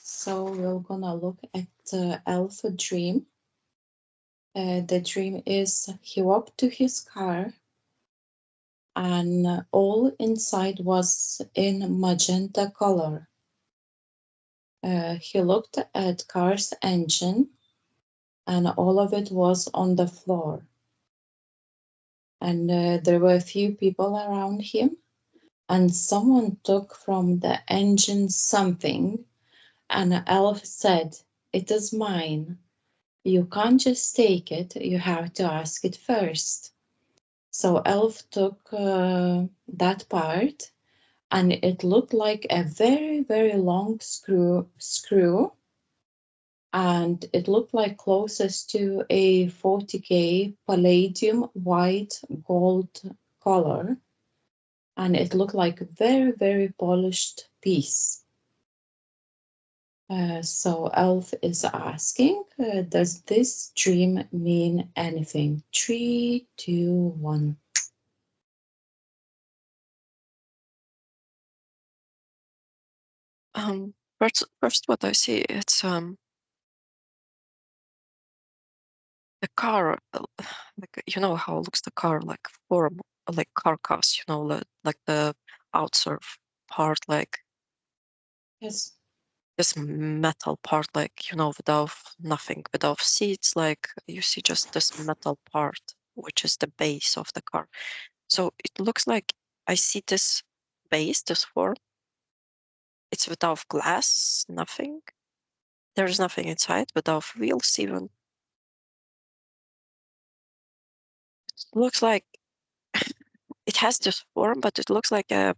So we're gonna look at elf dream. The dream is he walked to his car and all inside was in magenta color. He looked at car's engine and all of it was on the floor. And there were a few people around him and someone took from the engine something and elf said, "It is mine. You can't just take it, you have to ask it first." So Elf took that part, and it looked like a very, very long screw, and it looked like closest to a 40K palladium white gold color, and it looked like a very, very polished piece. So Elf is asking, does this dream mean anything? 3, 2, 1. First, what I see, it's the car, like you know how looks the car, like form, like carcass, you know, like the outside part, like Yes. this metal part, like you know, without nothing, without seats, like you see just this metal part, which is the base of the car. So it looks like I see this base, this form. It's without glass, nothing. There's nothing inside, without wheels even. It looks like it has this form, but it looks like a,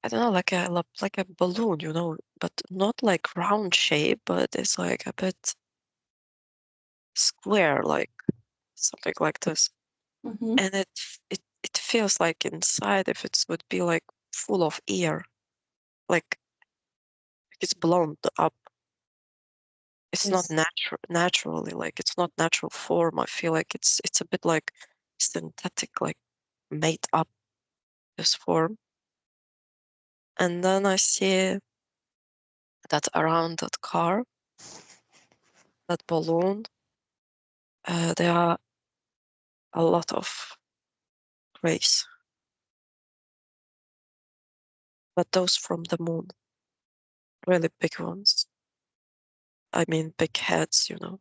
I don't know, like a balloon, you know, but not like round shape, but it's like a bit square, like something like this. Mm-hmm. And it feels like inside, if it would be like full of air, like it's blown up. It's not Yes. naturally, like it's not natural form. I feel like it's a bit like synthetic, like made up this form. And then I see that around that car, that balloon, there are a lot of rays, but those from the moon, really big ones. I mean, big heads, you know.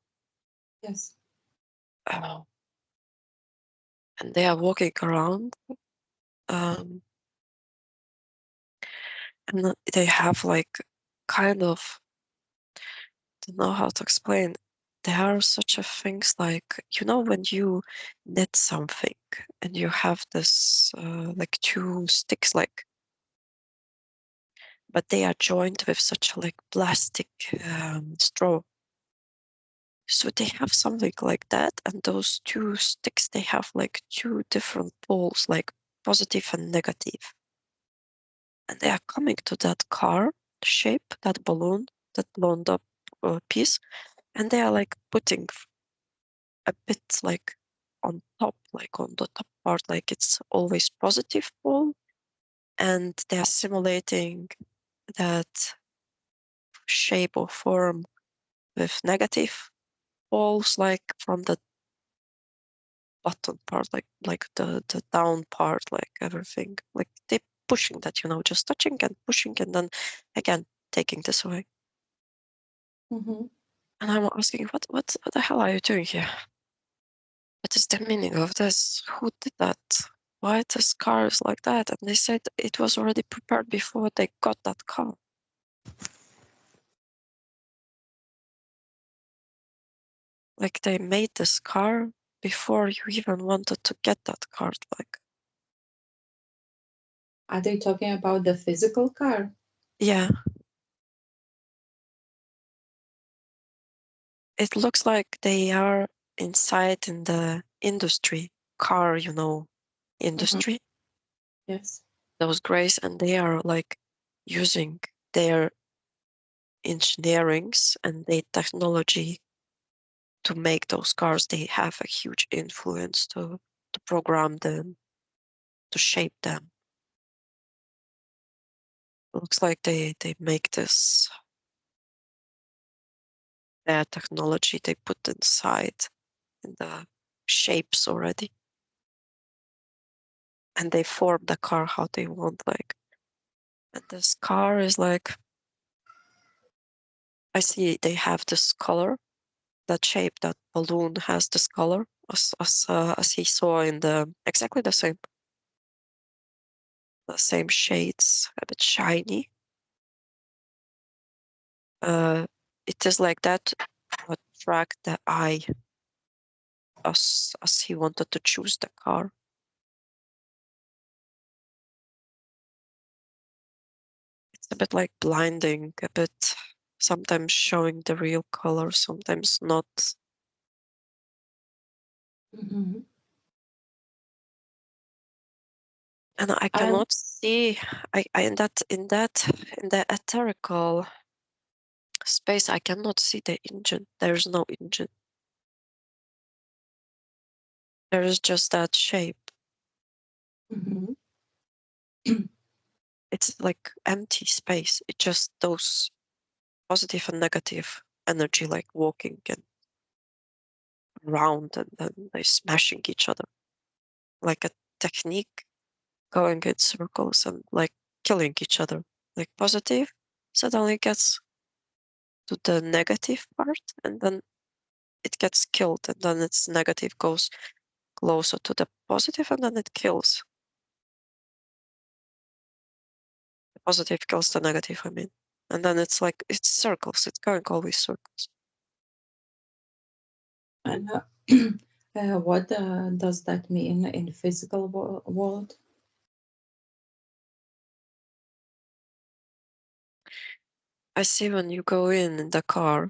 Yes. Oh. And they are walking around, um, and they have like kind of, don't know how to explain. There are such a things like, you know, when you knit something and you have this like two sticks, like, but they are joined with such a like plastic straw. So they have something like that, and those two sticks, they have like two different poles, like positive and negative. And they are coming to that car shape, that balloon, that blown up piece, and they are like putting a bit like on top, like on the top part, like it's always positive pole, and they are simulating that shape or form with negative poles, like from the bottom part, like the down part, like everything, like they pushing that, you know, just touching and pushing, and then again taking this away. Mm-hmm. And I'm asking, what the hell are you doing here? What is the meaning of this? Who did that? Why this car is like that? And they said it was already prepared before they got that car. Like they made this car before you even wanted to get that car. Like, Are they talking about the physical car? yeah, it looks like they are inside in the industry, car, you know, Mm-hmm. industry, Yes. those grays, and they are like using their engineerings and their technology to make those cars. They have a huge influence to program them, to shape them. looks like they make this their technology they put inside in the shapes already, and they form the car how they want, like. And this car is like, I see they have this color, that shape, that balloon has this color as he saw in the exactly the same shades, a bit shiny. It is like that to attract the eye as he wanted to choose the car. It's a bit like blinding, a bit sometimes showing the real color, sometimes not. Mm-hmm. And I And cannot see I in the etherical space, I cannot see the engine. There's no engine. There is just that shape. mm-hmm. It's like empty space. It's just those positive and negative energy like walking and around, and then they smashing each other like a technique, going in circles and like killing each other. Like positive suddenly gets to the negative part, and then it gets killed, and then its negative goes closer to the positive, and then it kills. The positive kills the negative, I mean. And then it's like, it's circles, it's going always circles. And what does that mean in physical world? I see when you go in the car,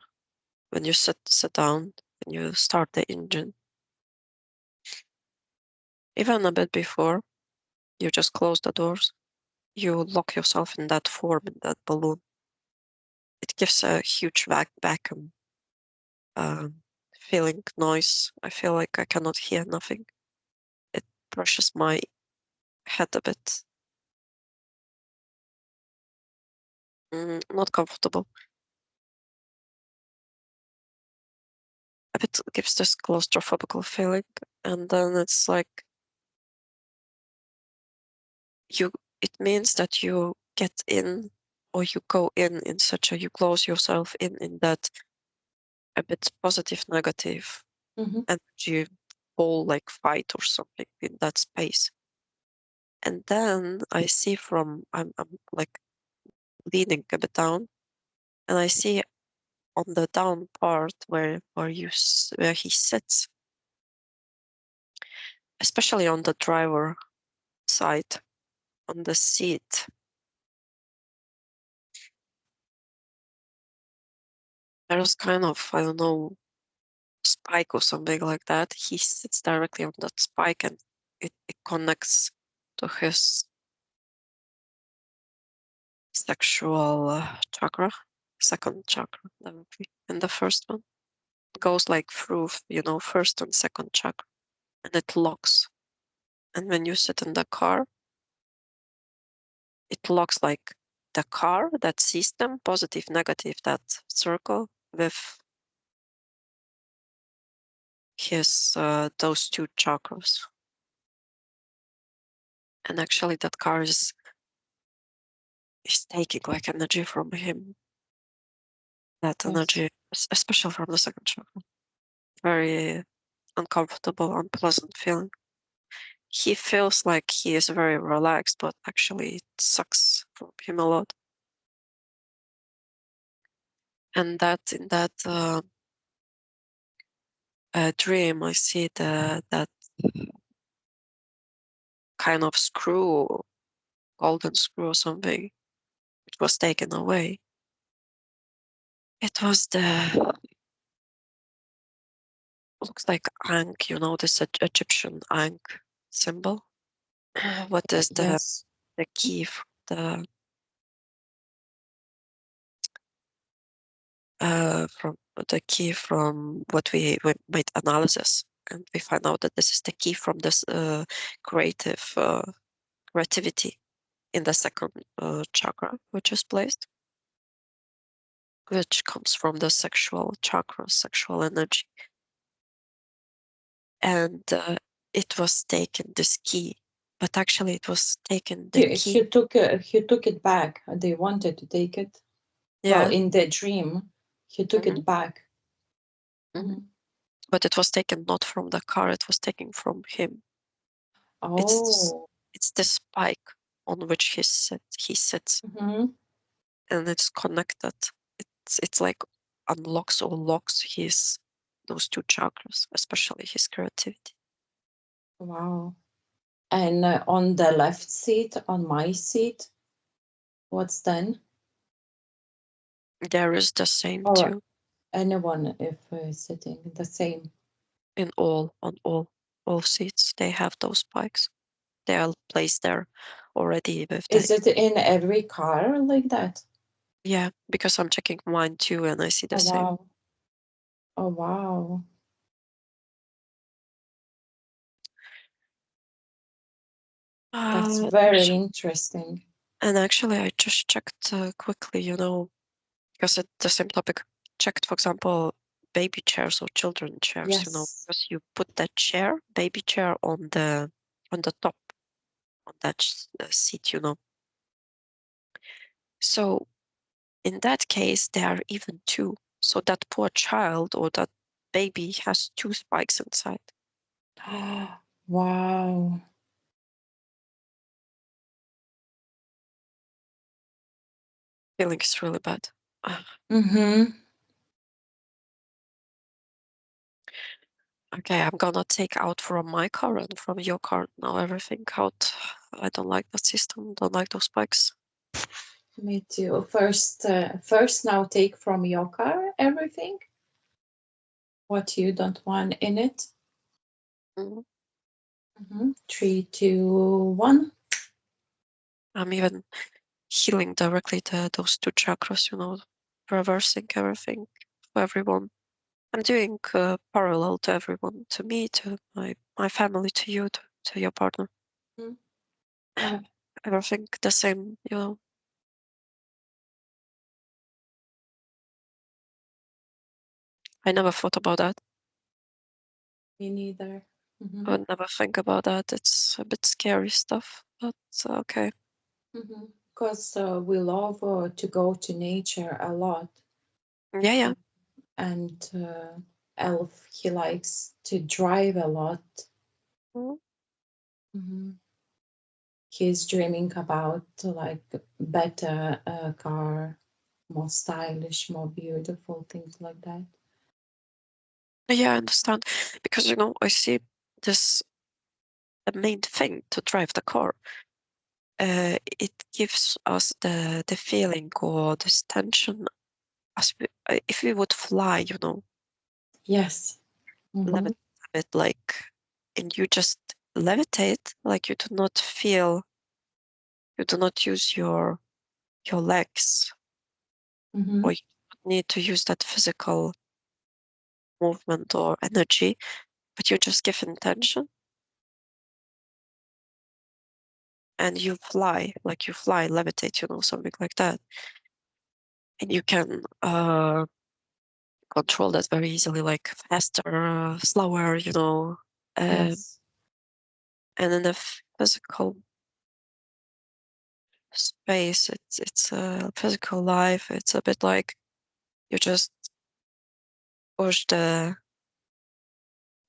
when you sit down and you start the engine, even a bit before, you just close the doors, you lock yourself in that form, in that balloon. It gives a huge vacuum feeling noise. I feel like I cannot hear nothing. It brushes my head a bit. Not comfortable. A bit gives this claustrophobical feeling, and then it's like you. It means that you get in, or you go in such a, you close yourself in that a bit positive negative Mm-hmm. energy ball, like fight or something in that space. And then I see from I'm like leaning a bit down, and I see on the down part where he sits, especially on the driver side, on the seat, there's kind of, I don't know, spike or something like that. He sits directly on that spike, and it connects to his sexual chakra, second chakra, that would be. And the first one goes like through, first and second chakra, and it locks. And when you sit in the car, it looks like the car, that system, positive, negative, that circle with his those two chakras. And actually, that car is taking like energy from him. That Yes. energy, especially from the second chakra, very uncomfortable, unpleasant feeling. He feels like he is very relaxed, but actually, it sucks from him a lot. And that in that dream, I see that kind of screw, golden screw or something, which was taken away. It was the, looks like Ankh, this Egyptian Ankh symbol. What is Yes. the key from the key from what we made analysis, and we find out that this is the key from this creativity in the second chakra, which is placed, which comes from the sexual chakra, sexual energy. And it was taken, this key, but actually it was taken, the key. He took it back. They wanted to take it. Well, Yeah. in the dream, he took Mhm. it back. Mhm. But it was taken not from the car, it was taken from him. Oh. It's the spike on which he sits, and it's connected. It's like unlocks or locks those two chakras, especially his creativity. Wow. And on the left seat, on my seat, what's then? There is the same Or too anyone if sitting the same? on all seats. They have those spikes. They are placed there already with Is it in every car like that? yeah, because I'm checking mine too, and I see the Oh same. wow. Oh wow. That's very interesting. And actually, I just checked quickly, because it's the same topic. Checked, for example, baby chairs or children chairs, Yes. because you put that baby chair on the top, on that seat, So in that case, there are even two. So that poor child or that baby has two spikes inside. Wow. Feeling is really bad. Mm-hmm. Okay, I'm gonna take out from my car and from your car now everything out. I don't like that system, don't like those spikes. Me too. First now take from your car everything. What you don't want in it. Mhm. 3, 2, 1. I'm even healing directly those two chakras, reversing everything for everyone. I'm doing parallel to everyone, to me, to my family, to you, to your partner. Yeah. Everything the same. I never thought about that. Me neither. I would never think about that. It's a bit scary stuff, but okay. Because we love to go to nature a lot. Yeah, yeah. And Elf, he likes to drive a lot. Mhm. He's dreaming about like better car, more stylish, more beautiful, things like that. Yeah, I understand. Because, I see this, the main thing to drive the car. It gives us the feeling or this tension as if we would fly, Yes. levitate a bit, and you just levitate, like you do not use your legs, or you don't need to use that physical movement or energy, but you just give intention and you fly, levitate, something like that. And you can control that very easily, like faster, slower, Yes. and in the physical space, it's a physical life. It's a bit like you just push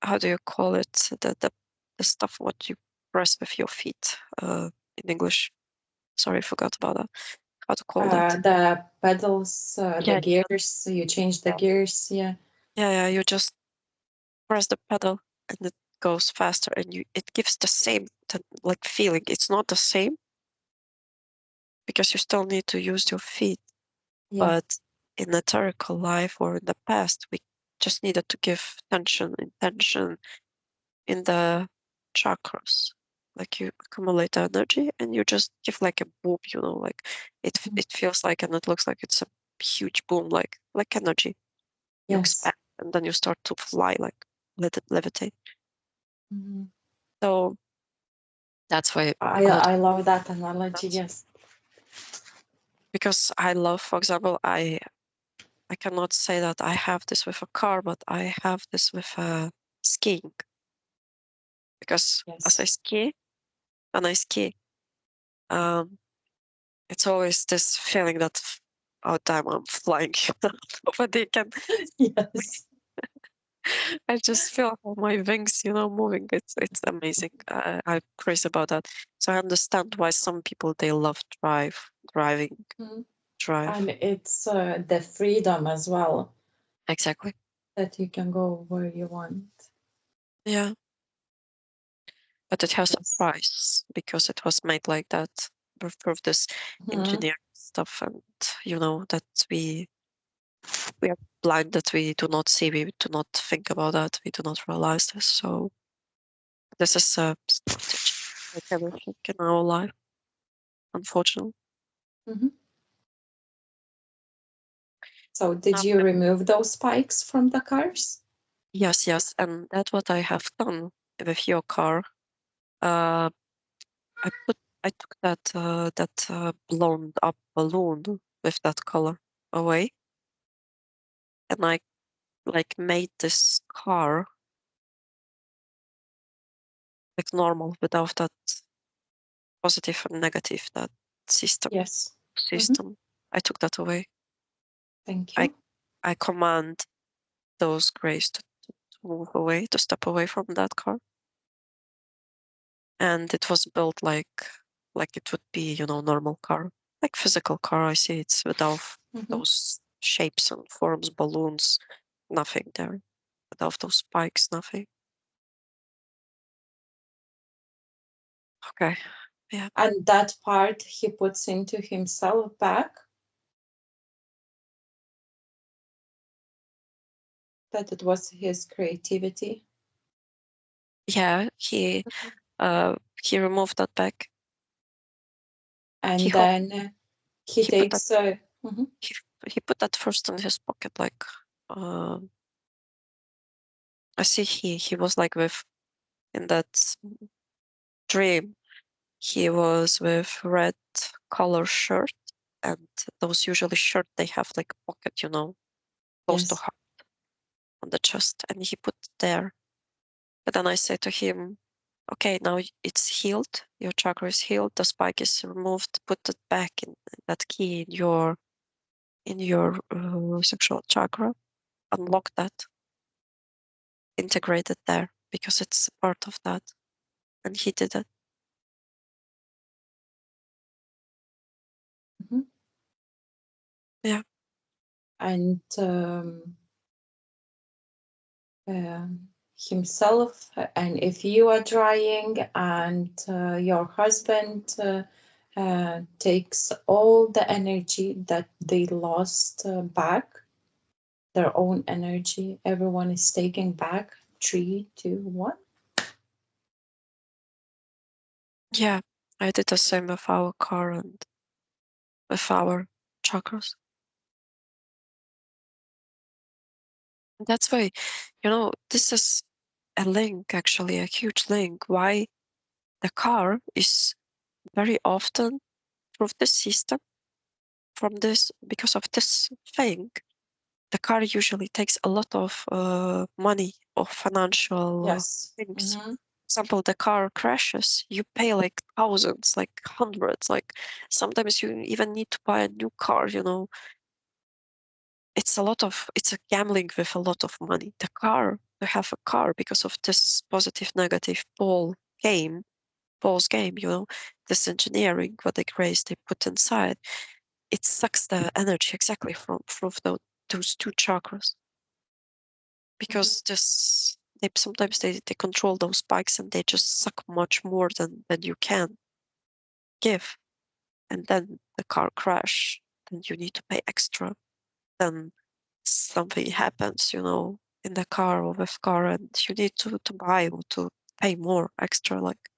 how do you call it? The stuff what you press with your feet in English. Sorry, I forgot about that. How to call that? The pedals, the Yeah, gears, you change the yeah, gears. Yeah. yeah. You just press the pedal and it goes faster, and it gives the same like feeling. It's not the same because you still need to use your feet, Yeah. but in the etherical life or in the past, we just needed to give intention in the chakras. Like you accumulate the energy and you just give like a boom, like it feels like, and it looks like it's a huge boom, like energy. You Yes. expand and then you start to fly, like let it levitate. So That's why I love that analogy. Yes. because I love, for example, I cannot say that I have this with a car, but I have this with skiing. Because as I Yes. ski, when I ski, it's always this feeling that, oh damn, I'm flying. Nobody can. Yes. I just feel how my wings, moving. It's amazing. I'm crazy about that. So I understand why some people they love driving, Mhm. drive. And it's the freedom as well Exactly. that you can go where you want. Yeah, but it has a Yes. price because it was made like that for this Mhm. engineering stuff, and that we are blind, that we do not see, we do not think about that, we do not realize this. So this is a strategy, like everything in our life, unfortunately. Mhm. So did Um, you remove those spikes from the cars? yes, and that's what I have done with your car. Uh, I took that blown up balloon with that color away, and I like made this car like normal without that positive and negative, that system Yes. Mhm. system. I took that away. Thank I you. I command those grays to move away, to step away from that car. And it was built like it would be, normal car, like physical car. I see it's without Mhm. those shapes and forms, balloons, nothing there. Without those spikes, nothing. Okay. Yeah. And that part he puts into himself back, that it was his creativity. Yeah, he removed that back. He And hope then he he put that takes mhm. he, he put that first in his pocket, like uh I see he was like with in that dream. He was with red color shirt, and those usually shirt they have like pocket, close to Yes. heart on the chest, and he put it there. But then I say to him, okay, now it's healed. Your chakra is healed. The spike is removed. Put it back in that key in your sexual chakra. Unlock that. Integrate it there because it's part of that. And he did it. Mhm. Yeah. And himself, and if you are trying and your husband takes all the energy that they lost back, their own energy, everyone is taking back. 3, 2, 1. Yeah. I did the same with our car and with our chakras. That's why, this is a link, actually, a huge link. Why the car is very often through this system, from this, because of this thing, the car usually takes a lot of money or financial Yes. things. Mm-hmm. For example, the car crashes, you pay like thousands, like hundreds, like sometimes you even need to buy a new car, it's a gambling with a lot of money. The car, to have a car because of this positive negative Paul's game, this engineering, what they grace they put inside, it sucks the energy exactly from those two chakras. Mm-hmm. Because they sometimes they control those spikes and they just suck much more than you can give. And then the car crash, then you need to pay extra. Then something happens, in the car or with car, and you need to buy or to pay more extra. Like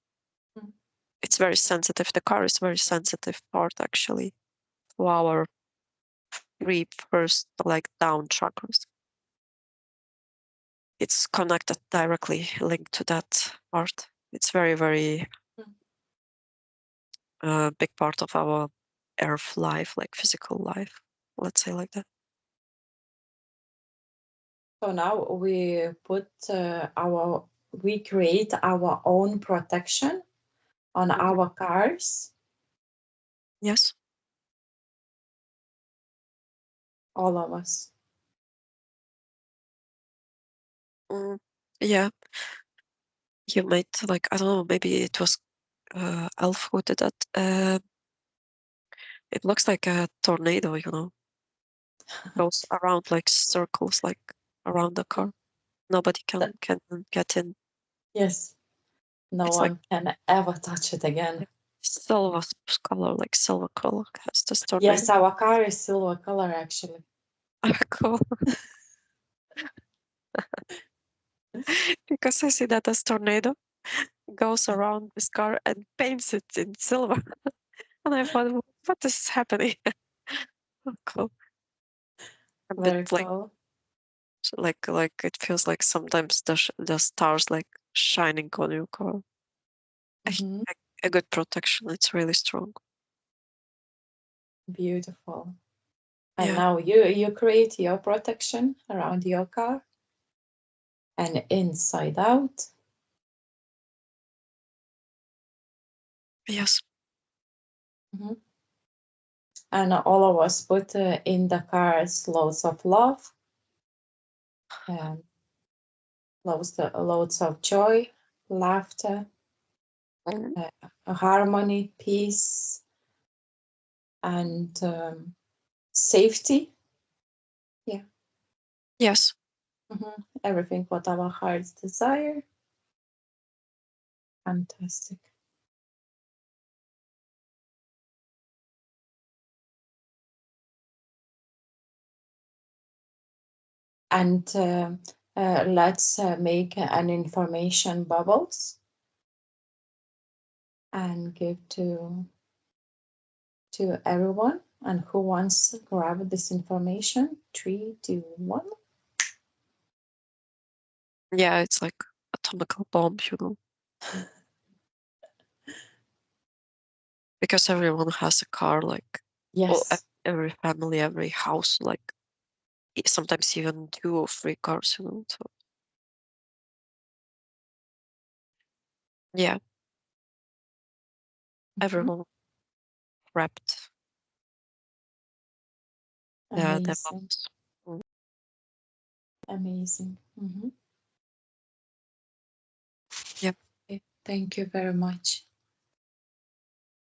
it's very sensitive. The car is very sensitive part actually for our three first like down chakras. It's connected directly linked to that part. It's very, very. a big part of our earth life, like physical life, let's say like that. So now we create our own protection on our cars, Yes. all of us. Yeah, you might, like, I don't know, maybe it was Elf who did that. It looks like a tornado, you know, goes around like circles, like around the car. Nobody can get in. Yes, no It's like one can ever touch it again. silver color, like silver color has this tornado. Yes, our car is silver color actually. Cool. Because I see that this tornado goes around this car and paints it in silver. And I thought, what is happening? Cool. A bit Very like cool. it feels like sometimes the stars like shining on your car. Mhm. A good protection. It's really strong. Beautiful. And Yeah. now you create your protection around your car and inside out. Yes. Mhm. And all of us put in the cars loads of love and loads of joy, laughter, Mhm. harmony, peace, and safety. Yeah. Yes. Everything what our hearts desire. Fantastic. And let's make an information bubbles and give to everyone. And who wants to grab this information? 3, 2, 1. Yeah, it's like atomical bomb, you know. Because everyone has a car, like Yes. every family, every house, like sometimes even 2 or 3 cars, you know. So yeah, Mhm. everyone wrapped the Amazing. bombs. Mm. Amazing. Yeah. Okay. Thank you very much.